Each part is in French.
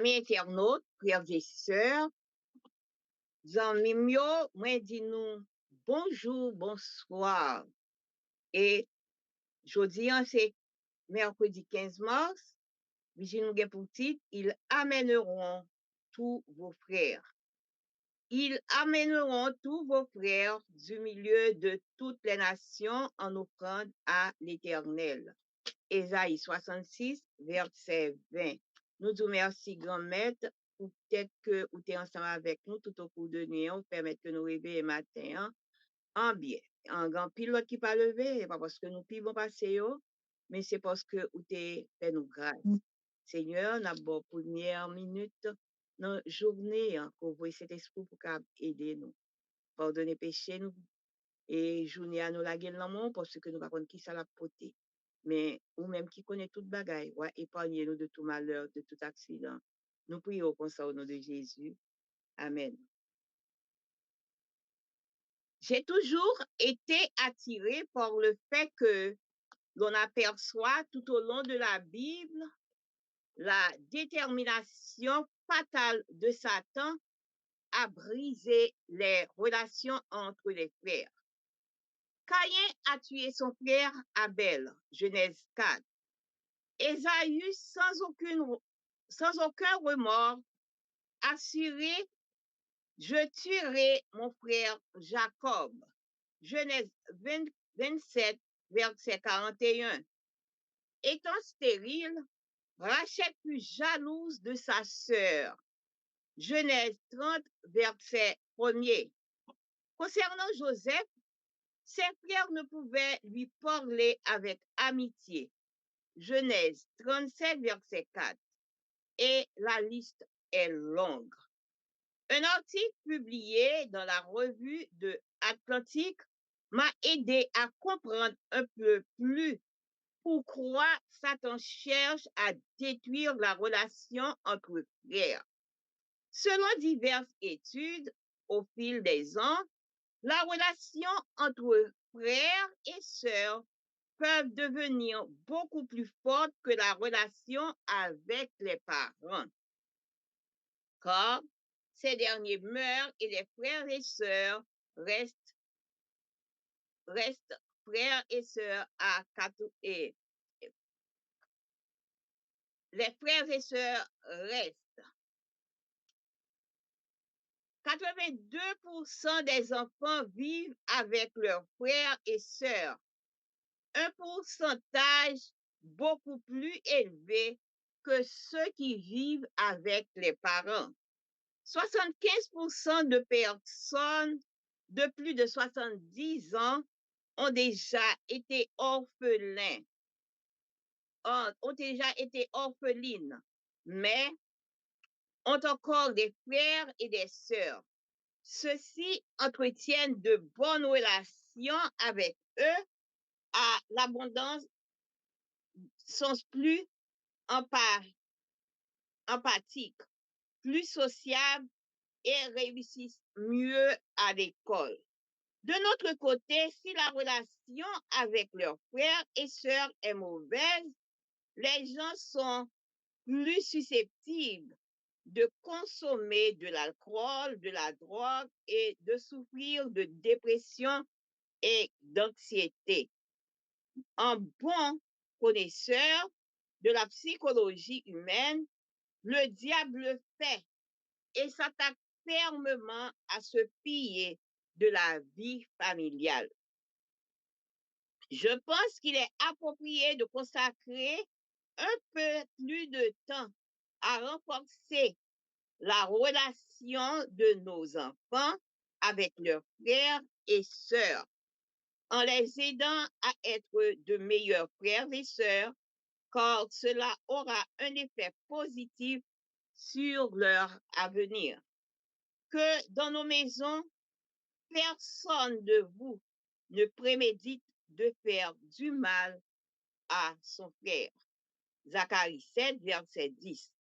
Mes internautes, frères et sœurs, zanmi yo, moi dis nous bonjour, bonsoir. Et jodi c'est mercredi 15 mars, Vigile nous gen pour titre, ils amèneront tous vos frères. Ils amèneront tous vos frères du milieu de toutes les nations en offrande à l'Éternel. Ésaïe 66, verset 20. Nous disons merci, grand maître, ou peut-être que vous êtes ensemble avec nous tout au cours de nuit, vous permettre que nous réveillions matin en bien. En grand pilote qui pas levé, pas parce que nous pouvons passer, mais c'est parce que vous êtes fait nous grâce. Seigneur, n'a pas première minute dans la journée, qu'on voit cet esprit pour aider nous. Pardonnez péché nous et journée à nous la gueule dans mon parce que nous ne savons pas qui ça l'a porté. Mais ou même qui connaît toute bagaille, ouais, épargnez-nous de tout malheur, de tout accident. Nous prions comme ça au nom de Jésus. Amen. J'ai toujours été attirée par le fait que l'on aperçoit tout au long de la Bible la détermination fatale de Satan à briser les relations entre les frères. Caïn a tué son frère Abel, Genèse 4. Ésaü, sans aucun remords, assuré, je tuerai mon frère Jacob. Genèse 27, verset 41. Étant stérile, Rachel fut jalouse de sa sœur. Genèse 30, verset 1er. Concernant Joseph, ses frères ne pouvaient lui parler avec amitié. Genèse 37, verset 4. Et la liste est longue. Un article publié dans la revue de Atlantique m'a aidé à comprendre un peu plus pourquoi Satan cherche à détruire la relation entre frères. Selon diverses études, au fil des ans, la relation entre frères et sœurs peuvent devenir beaucoup plus fortes que la relation avec les parents. Car ces derniers meurent et les frères et sœurs restent frères et sœurs à quatre et les frères et sœurs restent. 82% des enfants vivent avec leurs frères et sœurs, un pourcentage beaucoup plus élevé que ceux qui vivent avec les parents. 75% de personnes de plus de 70 ans ont déjà été orphelins, ont déjà été orphelines, mais ont encore des frères et des sœurs. Ceux-ci entretiennent de bonnes relations avec eux à l'abondance, sont plus empathiques, plus sociables et réussissent mieux à l'école. De notre côté, si la relation avec leurs frères et sœurs est mauvaise, les gens sont plus susceptibles de consommer de l'alcool, de la drogue et de souffrir de dépression et d'anxiété. Un bon connaisseur de la psychologie humaine, le diable fait et s'attaque fermement à ce pilier de la vie familiale. Je pense qu'il est approprié de consacrer un peu plus de temps à renforcer la relation de nos enfants avec leurs frères et sœurs, en les aidant à être de meilleurs frères et sœurs, car cela aura un effet positif sur leur avenir. Que dans nos maisons, personne de vous ne prémédite de faire du mal à son frère. Zacharie 7, verset 10.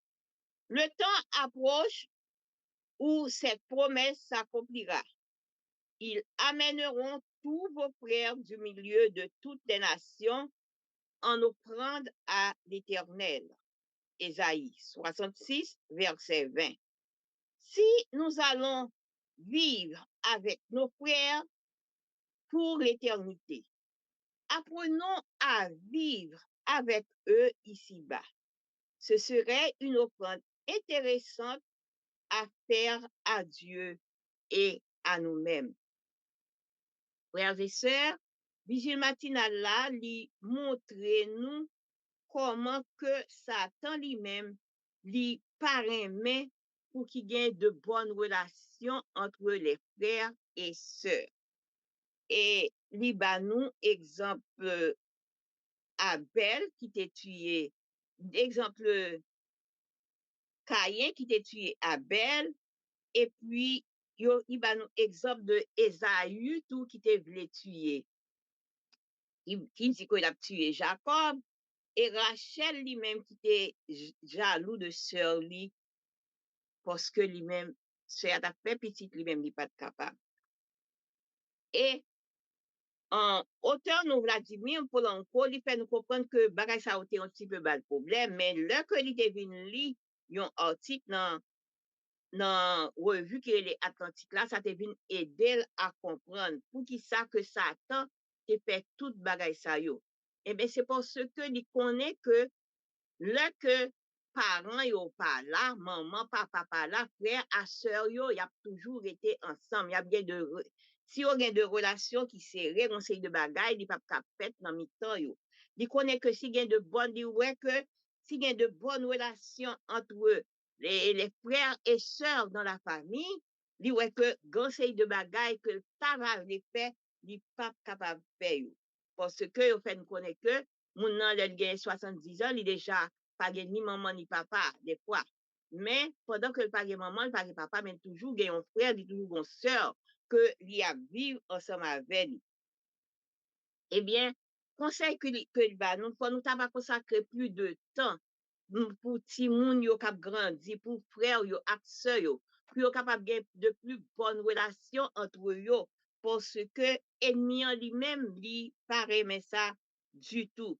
Le temps approche où cette promesse s'accomplira. Ils amèneront tous vos frères du milieu de toutes les nations en offrande à l'Éternel. Ésaïe 66, verset 20. Si nous allons vivre avec nos frères pour l'éternité, apprenons à vivre avec eux ici-bas. Ce serait une offrande intéressante à faire à Dieu et à nous-mêmes. Frères et sœurs, Vigile matinal là, lui montre nous comment que Satan lui-même lui parrain pour qu'il y ait de bonnes relations entre les frères et sœurs. Et lui bat nous exemple Abel qui t'a tué, exemple Caïn qui t'a tué Abel, et puis il bat nous exemple de Esaü tout qui t'a voulu tuer. Qui dit qu'il a tué Jacob, et Rachel lui-même qui était jaloux de sœur lui, parce que lui-même, sœur a fait petite, lui-même n'est pas capable. Et en auteur nous Vladimir Polanco, il fait nous comprendre que bagay ça a été un petit peu bas le problème, mais là que il est venu lire un article dans revue qui est l'Atlantique là, ça te venu aider à comprendre pour qui ça que Satan te fait toute bagay ça yo. Eh bien, c'est parce que il connaît que là que parents yo pas là, maman, papa pas là, frère à sœur yo, y a toujours été ensemble. Y a bien de si on a de relations qui serrées, on sait de bagaille, il pas cap fait dans mi-temps yo. Il connaît que si y a de bonnes, il ouais que si y a de bonnes relations entre les frères et sœurs dans la famille, il ouais que grand sey de bagaille que ta va les faire, il pas capable de faire yo. Parce que yo fait nous connaître que mon nan lèl gen 70 ans, il déjà pas gen ni maman ni papa, des fois. Mais pendant que le pas gen maman, le pas gen papa, mais toujours gen un frère, il toujours une sœur que li a vivre ensemble avec lui. Eh bien, conseil que il va nous, faut nous pas consacrer plus de temps pour ti moun yo kap grandi, pour frère yo ak sœur yo, pour yo capable de plus bonnes relations entre yo, parce que ennemi en lui-même, li pas aimer ça du tout.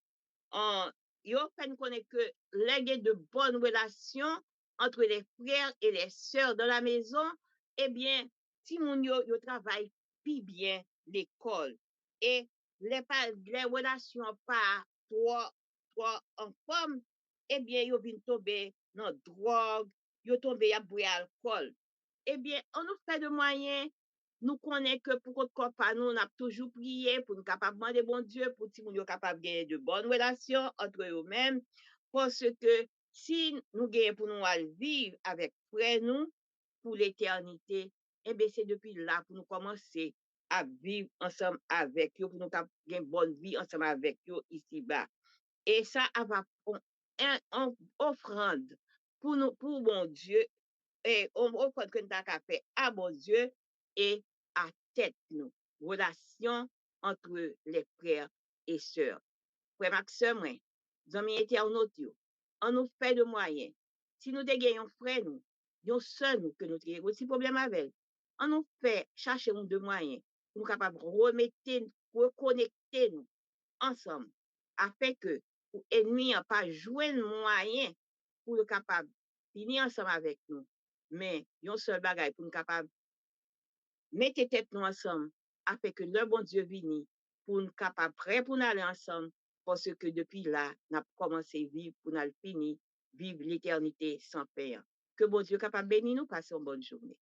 Yo fait nous connaître que les de bonnes relations entre les frères et les sœurs dans la maison, eh bien, si moun yo travaille plus bien l'école et les relations pas trop en forme, eh bien, yo vin tomber dans drogue, yo tomber à boire alcool. Eh bien, on nous fait de moyens, nous connaissons que pour notre corps, nous, on a toujours prié pour nous capables de demander bon Dieu, pour que nous soyons capables de gagner de bonnes relations entre eux-mêmes, parce que si nous gagnons pour nous vivre avec frère nous pour l'éternité, eh bien, c'est depuis là pour nous commencer à vivre ensemble avec eux, pour nous gagner une bonne vie ensemble avec eux ici-bas. Et ça va une offrande pour nous, pour mon Dieu, et on offrande que nous avons fait à mon Dieu et à tête nous. Relation entre les frères et sœurs. Frère Maxime, moi, amis internautes, on nous fait de moyens. Si nous dégagnons frère nous, nous sœur nous que nous avons aussi problème avec, on nous fait chercher de moyens pour nous capables de remettre, reconnecter nous ensemble, afin que l'ennemi n'a pas joué de moyen pour le capable de finir ensemble avec nous. Mais, il y a un seul bagage pour nous capable de mettre tête nous ensemble, afin que le bon Dieu vienne pour nous capable prêt pour nous aller ensemble, parce que depuis là, nous avons commencé à vivre pour nous finir, vivre l'éternité sans père. Que bon Dieu capable de bénir nous, passer une bonne journée.